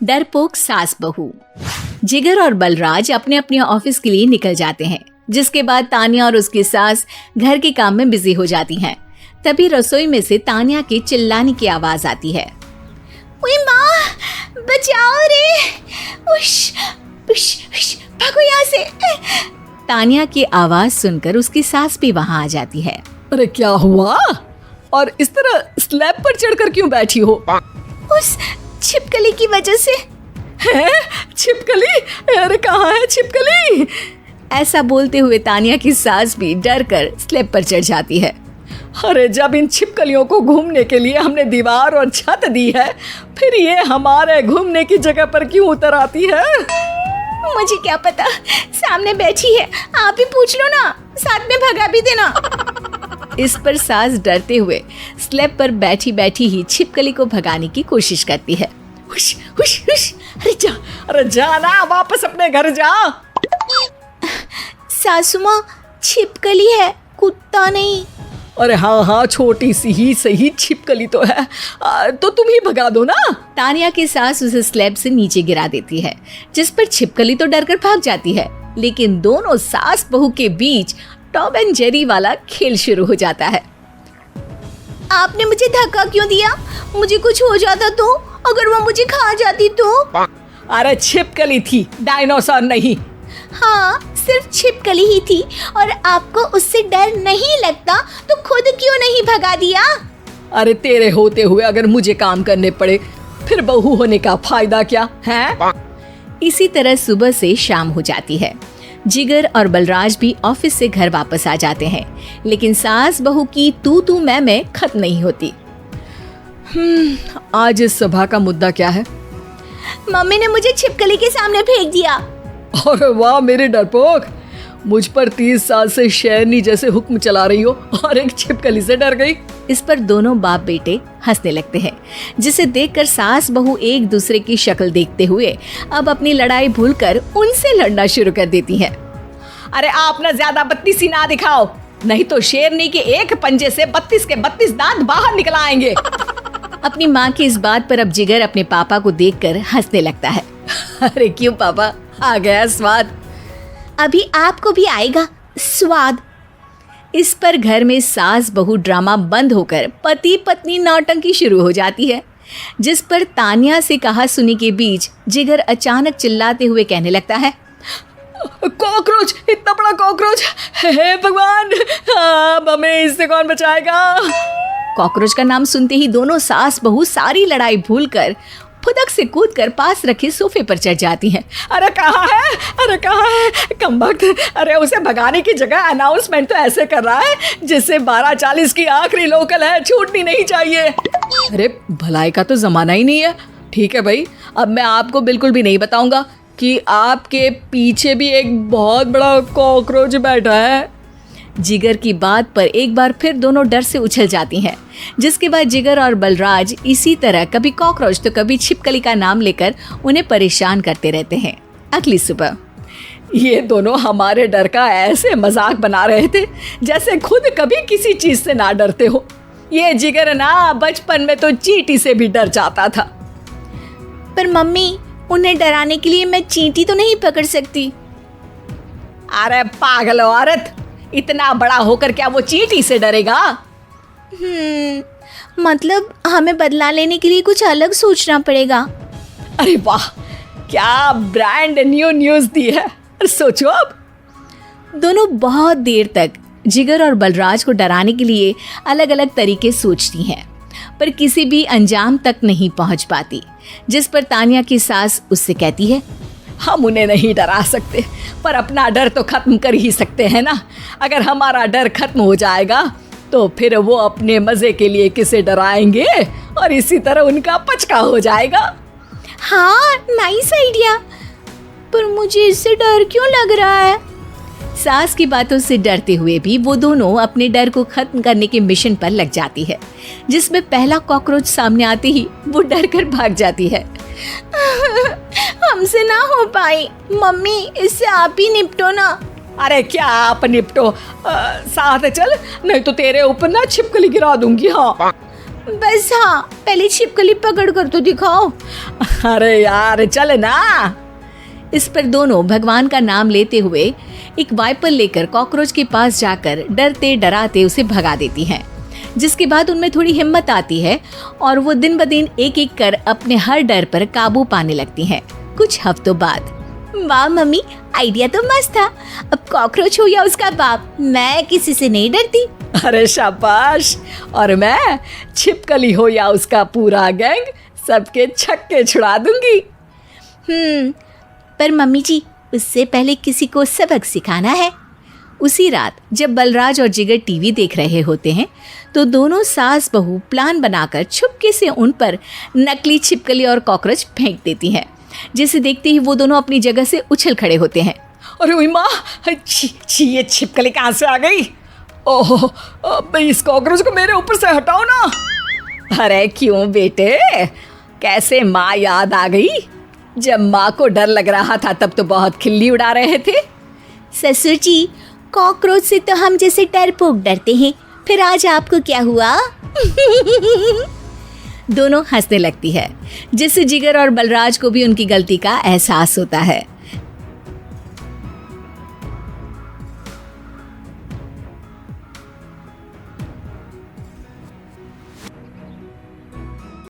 डरपोक सास बहू। जिगर और बलराज अपने अपने ऑफिस के लिए निकल जाते हैं, जिसके बाद तान्या और उसकी सास घर के काम में बिजी हो जाती हैं। तभी रसोई में से तान्या के चिल्लाने की आवाज आती है। ओए माँ, बचाओ रे, उश, उश, उश, भागो यहाँ से। तान्या की आवाज सुनकर उसकी सास भी वहां आ जाती है। अरे क्या हुआ? और इस तरह स्लैब पर चढ़कर क्यों बैठी हो? उस छिपकली की वजह से। है? छिपकली? अरे कहाँ है छिपकली? ऐसा बोलते हुए तान्या की सास भी डर कर स्लैब पर चढ़ जाती है। अरे जब इन छिपकलियों को घूमने के लिए हमने दीवार और छत दी है, फिर ये हमारे घूमने की जगह पर क्यों उतर आती है? मुझे क्या पता, सामने बैठी है, आप ही पूछ लो ना, साथ में भगा भी देना। इस पर सास डरते हुए स्लैब पर बैठी बैठी ही छिपकली को भगाने की कोशिश करती है। हुश, हुश, हुश, अरे जा ना, वापस अपने घर जा। सासू माँ, छिपकली है, कुत्ता नहीं। अरे हाँ, छोटी सी ही सही छिपकली तो है, तो तुम ही भगा दो ना। तान्या की सास उसे स्लैब से नीचे गिरा देती है, जिस पर छिपकली तो डरकर भाग जाती है। लेकिन दोनों सास बहू के बीच टॉम एंड जेरी वाला खेल शुरू हो जाता है। आपने मुझे धक्का क्यों दिया? मुझे कुछ हो जाता तो? अगर वो मुझे खा जाती तो? अरे छिपकली थी, डायनासोर नहीं। हाँ, सिर्फ छिपकली ही थी, और आपको उससे डर नहीं लगता तो खुद क्यों नहीं भगा दिया? अरे तेरे होते हुए अगर मुझे काम करने पड़े, फिर बहू होने का फायदा क्या है? इसी तरह सुबह से शाम हो जाती है। जिगर और बलराज भी ऑफिस से घर वापस आ जाते हैं, लेकिन सास बहू की तू मैं खत्म नहीं होती। आज इस सभा का मुद्दा क्या है? मम्मी ने मुझे छिपकली के सामने फेंक दिया। अरे वाह मेरे डरपोक, मुझ पर 30 साल से शेरनी जैसे हुक्म चला रही हो और एक छिपकली से डर गई। इस पर दोनों बाप बेटे हंसने लगते हैं, जिसे देखकर सास बहू एक दूसरे की शक्ल देखते हुए अब अपनी लड़ाई भूलकर उनसे लड़ना शुरू कर देती हैं। अरे आप ना ज्यादा बत्तीसी ना दिखाओ, नहीं तो शेरनी के एक पंजे से 32 के 32 दांत बाहर निकल आएंगे। अपनी माँ की इस बात पर अब जिगर अपने पापा को देखकर हंसने लगता है। अरे क्यों पापा, आ गया स्वाद? अभी आपको भी आएगा स्वाद। इस पर घर में सास बहू ड्रामा बंद होकर पति पत्नी नौटंकी शुरू हो जाती है, जिस पर तान्या से कहा सुनी के बीच जिगर अचानक चिल्लाते हुए कहने लगता है। कॉकरोच, इतना बड़ा कॉकरोच! हे भगवान, अब हमें इससे कौन बचाएगा? कॉकरोच का नाम सुनते ही दोनों सास बहू सारी लड़ाई भूलकर फुदक से कूदकर पास रखे सोफे पर चढ़ जाती हैं। अरे कहाँ है? अरे कहाँ है कमबख्त? अरे उसे भगाने की जगह अनाउंसमेंट तो ऐसे कर रहा है जिससे 12:40 की आखिरी लोकल है, छूटनी नहीं चाहिए। अरे भलाई का तो जमाना ही नहीं है। ठीक है भाई, अब मैं आपको बिल्कुल भी नहीं बताऊंगा कि आपके पीछे भी एक बहुत बड़ा कॉकरोच बैठा है। जिगर की बात पर एक बार फिर दोनों डर से उछल जाती हैं, जिसके बाद जिगर और बलराज इसी तरह कभी कॉकरोच तो कभी छिपकली का नाम लेकर उन्हें परेशान करते रहते हैं। अगली सुबह ये दोनों हमारे डर का ऐसे मजाक बना रहे थे जैसे खुद कभी किसी चीज से ना डरते हो। ये जिगर ना बचपन में तो चींटी से भी डर जाता था। पर मम्मी, उन्हें डराने के लिए मैं चींटी तो नहीं पकड़ सकती। अरे पागल औरत, इतना बड़ा होकर क्या वो चींटी से डरेगा? मतलब हमें बदला लेने के लिए कुछ अलग सोचना पड़ेगा। अरे वाह, क्या ब्रांड न्यू न्यूज़ दी है। सोचो अब। दोनों बहुत देर तक जिगर और बलराज को डराने के लिए अलग अलग तरीके सोचती हैं, पर किसी भी अंजाम तक नहीं पहुंच पाती, जिस पर तान्या की सास उससे कहती है। हम उन्हें नहीं डरा सकते, पर अपना डर तो खत्म कर ही सकते हैं ना। अगर हमारा डर खत्म हो जाएगा तो फिर वो अपने मजे के लिए किसे डराएंगे और इसी तरह उनका पचका हो जाएगा। हाँ, नाइस आइडिया, पर मुझे इससे डर क्यों लग रहा है? सास की बातों से डरते हुए भी वो दोनों अपने डर को खत्म करने के मिशन पर लग जाती है, जिसमें पहला कॉकरोच सामने आते ही वो डर कर भाग जाती है। हमसे ना हो पाई मम्मी, इससे आप ही निपटो ना। अरे क्या आप निपटो, साथ चल, नहीं तो तेरे ऊपर ना छिपकली गिरा दूंगी। हाँ बस हाँ, पहले छिपकली पकड़ कर तो दिखाओ। अरे यार चल ना। इस पर दोनों भगवान का नाम लेते हुए एक वाइपर लेकर कॉकरोच के पास जाकर डरते डराते उसे भगा देती हैं, जिसके बाद उनमें थोड़ी हिम्मत आती है और वो दिन ब दिन एक एक कर अपने हर डर पर काबू पाने लगती हैं। कुछ हफ्तों बाद, वाह मम्मी, आइडिया तो मस्त था। अब कॉकरोच हो या उसका बाप, मैं किसी से नहीं डरती। अरे शाबाश। और मैं छिपकली हो या उसका पूरा गैंग, सबके छक्के छुड़ा दूंगी। पर मम्मी जी, उससे पहले किसी को सबक सिखाना है। उसी रात जब बलराज और जिगर टीवी देख रहे होते हैं तो दोनों सास बहू प्लान बनाकर छुपके से उन पर नकली छिपकली और कॉकरोच फेंक देती हैं, जिसे देखते ही वो दोनों अपनी जगह से उछल खड़े होते हैं। अरे ओए माँ, छी ये छिपकली कहाँ से आ गई? ओह, अब इस कॉकरोच को मेरे ऊपर से हटाओ ना। अरे क्यों बेटे, कैसे माँ याद आ गई? जब माँ को डर लग रहा था तब तो बहुत खिल्ली उड़ा रहे थे। ससुर जी, कॉकरोच से तो हम जैसे डरपोक डरते हैं, फिर आज आपको क्या हुआ? दोनों हंसने लगती है, जिससे जिगर और बलराज को भी उनकी गलती का एहसास होता है।